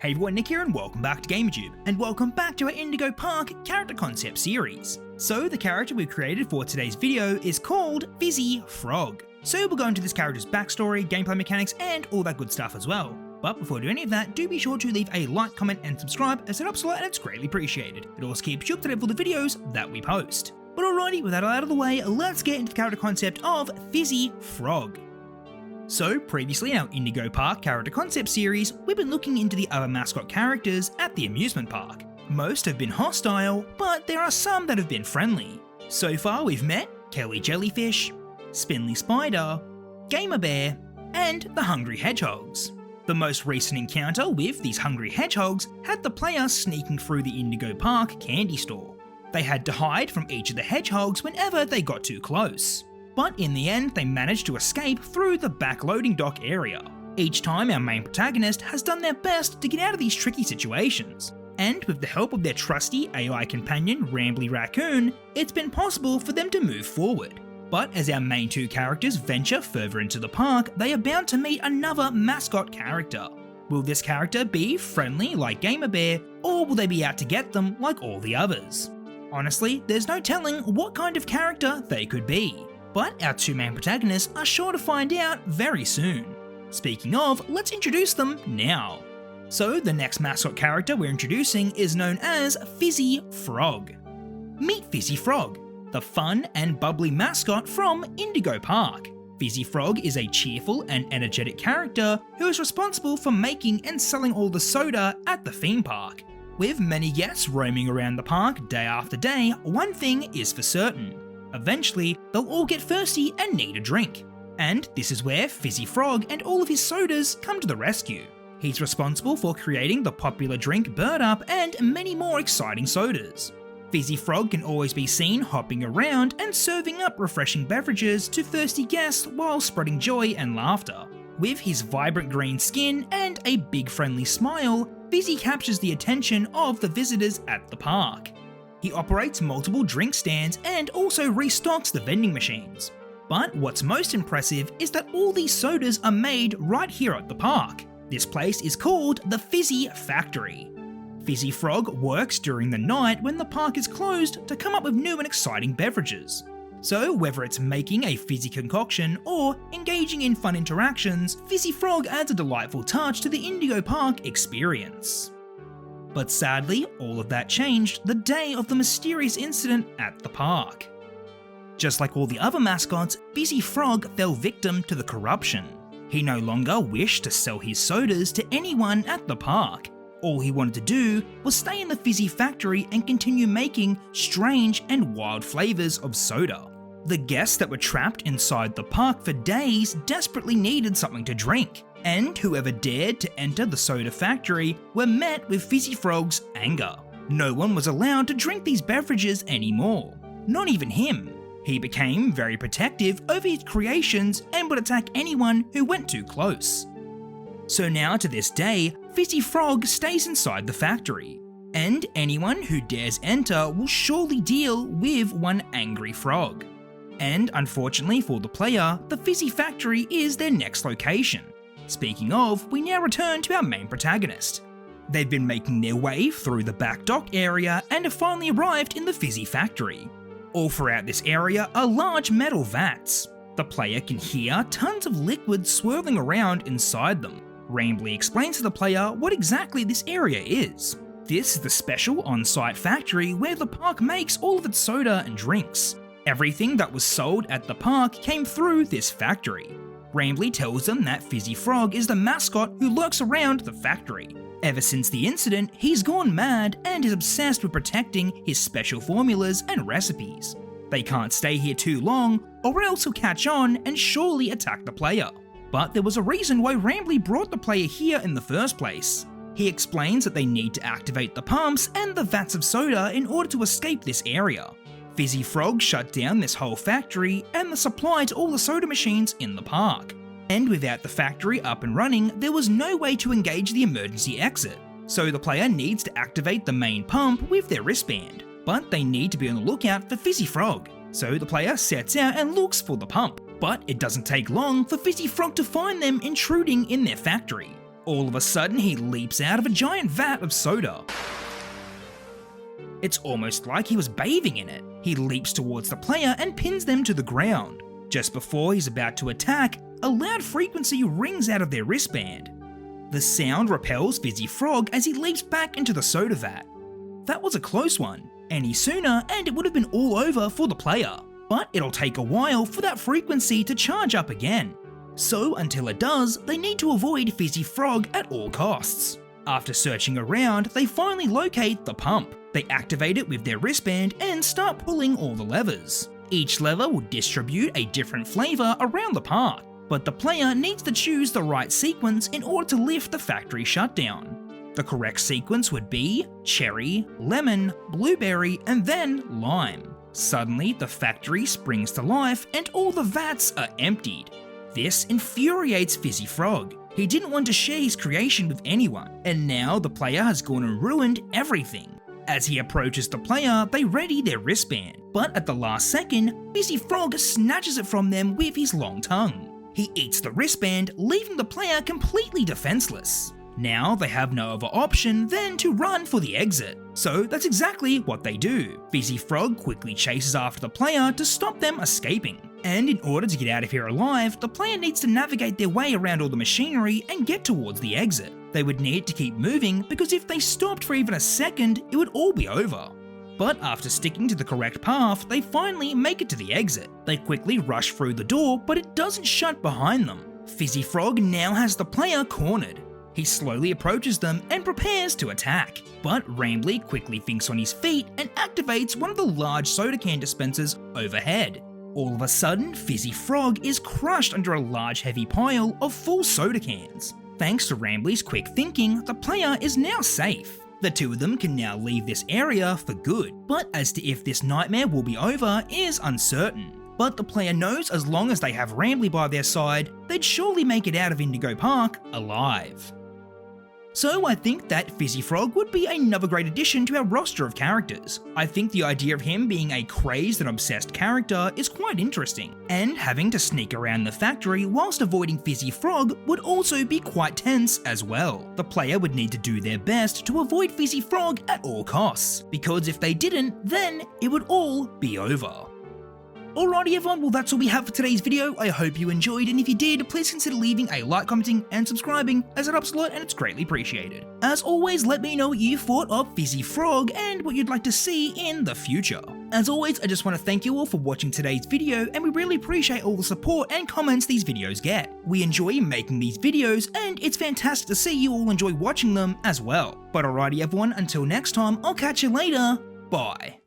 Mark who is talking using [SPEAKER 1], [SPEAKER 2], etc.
[SPEAKER 1] Hey everyone, Nick here and welcome back to Gamerjoob, and welcome back to our Indigo Park character concept series. So the character we've created for today's video is called Fizzy Frog. So we'll go into this character's backstory, gameplay mechanics, and all that good stuff as well. But before we do any of that, do be sure to leave a like, comment, and subscribe as it helps a lot and it's greatly appreciated. It also keeps you up to date with the videos that we post. But alrighty, with that out of the way, let's get into the character concept of Fizzy Frog. So previously in our Indigo Park character concept series, we've been looking into the other mascot characters at the amusement park. Most have been hostile, but there are some that have been friendly. So far we've met Kelly Jellyfish, Spindly Spider, Gamer Bear, and the Hungry Hedgehogs. The most recent encounter with these Hungry Hedgehogs had the player sneaking through the Indigo Park candy store. They had to hide from each of the hedgehogs whenever they got too close. But in the end, they managed to escape through the back loading dock area. Each time our main protagonist has done their best to get out of these tricky situations. And with the help of their trusty AI companion Rambley the Raccoon, it's been possible for them to move forward. But as our main two characters venture further into the park, they are bound to meet another mascot character. Will this character be friendly like Gamer Bear, or will they be out to get them like all the others? Honestly, there's no telling what kind of character they could be. But our two main protagonists are sure to find out very soon. Speaking of, let's introduce them now. So the next mascot character we're introducing is known as Fizzy Frog. Meet Fizzy Frog, the fun and bubbly mascot from Indigo Park. Fizzy Frog is a cheerful and energetic character who is responsible for making and selling all the soda at the theme park. With many guests roaming around the park day after day, one thing is for certain. Eventually, they'll all get thirsty and need a drink. And this is where Fizzy Frog and all of his sodas come to the rescue. He's responsible for creating the popular drink Bird Up and many more exciting sodas. Fizzy Frog can always be seen hopping around and serving up refreshing beverages to thirsty guests while spreading joy and laughter. With his vibrant green skin and a big friendly smile, Fizzy captures the attention of the visitors at the park. He operates multiple drink stands and also restocks the vending machines. But what's most impressive is that all these sodas are made right here at the park. This place is called the Fizzy Factory. Fizzy Frog works during the night when the park is closed to come up with new and exciting beverages. So whether it's making a fizzy concoction or engaging in fun interactions, Fizzy Frog adds a delightful touch to the Indigo Park experience. But sadly, all of that changed the day of the mysterious incident at the park. Just like all the other mascots, Fizzy Frog fell victim to the corruption. He no longer wished to sell his sodas to anyone at the park. All he wanted to do was stay in the Fizzy factory and continue making strange and wild flavors of soda. The guests that were trapped inside the park for days desperately needed something to drink. And whoever dared to enter the soda factory were met with Fizzy Frog's anger. No one was allowed to drink these beverages anymore, not even him. He became very protective over his creations and would attack anyone who went too close. So now to this day, Fizzy Frog stays inside the factory, and anyone who dares enter will surely deal with one angry frog. And unfortunately for the player, the Fizzy factory is their next location. Speaking of, we now return to our main protagonist. They've been making their way through the back dock area and have finally arrived in the Fizzy factory. All throughout this area are large metal vats. The player can hear tons of liquid swirling around inside them. Rambley explains to the player what exactly this area is. This is the special on-site factory where the park makes all of its soda and drinks. Everything that was sold at the park came through this factory. Rambley tells them that Fizzy Frog is the mascot who lurks around the factory. Ever since the incident, he's gone mad and is obsessed with protecting his special formulas and recipes. They can't stay here too long, or else he'll catch on and surely attack the player. But there was a reason why Rambley brought the player here in the first place. He explains that they need to activate the pumps and the vats of soda in order to escape this area. Fizzy Frog shut down this whole factory and the supply to all the soda machines in the park. And without the factory up and running, there was no way to engage the emergency exit. So the player needs to activate the main pump with their wristband. But they need to be on the lookout for Fizzy Frog. So the player sets out and looks for the pump. But it doesn't take long for Fizzy Frog to find them intruding in their factory. All of a sudden, he leaps out of a giant vat of soda. It's almost like he was bathing in it. He leaps towards the player and pins them to the ground. Just before he's about to attack, a loud frequency rings out of their wristband. The sound repels Fizzy Frog as he leaps back into the soda vat. That was a close one. Any sooner and it would have been all over for the player. But it'll take a while for that frequency to charge up again. So until it does, they need to avoid Fizzy Frog at all costs. After searching around, they finally locate the pump. They activate it with their wristband and start pulling all the levers. Each lever will distribute a different flavour around the park, but the player needs to choose the right sequence in order to lift the factory shutdown. The correct sequence would be cherry, lemon, blueberry, and then lime. Suddenly, the factory springs to life and all the vats are emptied. This infuriates Fizzy Frog. He didn't want to share his creation with anyone, and now the player has gone and ruined everything. As he approaches the player, they ready their wristband, but at the last second, Fizzy Frog snatches it from them with his long tongue. He eats the wristband, leaving the player completely defenseless. Now they have no other option than to run for the exit, so that's exactly what they do. Fizzy Frog quickly chases after the player to stop them escaping. And in order to get out of here alive, the player needs to navigate their way around all the machinery and get towards the exit. They would need to keep moving because if they stopped for even a second, it would all be over. But after sticking to the correct path, they finally make it to the exit. They quickly rush through the door, but it doesn't shut behind them. Fizzy Frog now has the player cornered. He slowly approaches them and prepares to attack, but Rambley quickly thinks on his feet and activates one of the large soda can dispensers overhead. All of a sudden, Fizzy Frog is crushed under a large heavy pile of full soda cans. Thanks to Rambley's quick thinking, the player is now safe. The two of them can now leave this area for good, but as to if this nightmare will be over is uncertain. But the player knows as long as they have Rambley by their side, they'd surely make it out of Indigo Park alive. So I think that Fizzy Frog would be another great addition to our roster of characters. I think the idea of him being a crazed and obsessed character is quite interesting, and having to sneak around the factory whilst avoiding Fizzy Frog would also be quite tense as well. The player would need to do their best to avoid Fizzy Frog at all costs, because if they didn't, then it would all be over. Alrighty everyone, well that's all we have for today's video. I hope you enjoyed, and if you did, please consider leaving a like, commenting, and subscribing, as it helps a lot and it's greatly appreciated. As always, let me know what you thought of Fizzy Frog and what you'd like to see in the future. As always, I just want to thank you all for watching today's video, and we really appreciate all the support and comments these videos get. We enjoy making these videos, and it's fantastic to see you all enjoy watching them as well. But alrighty everyone, until next time, I'll catch you later, bye.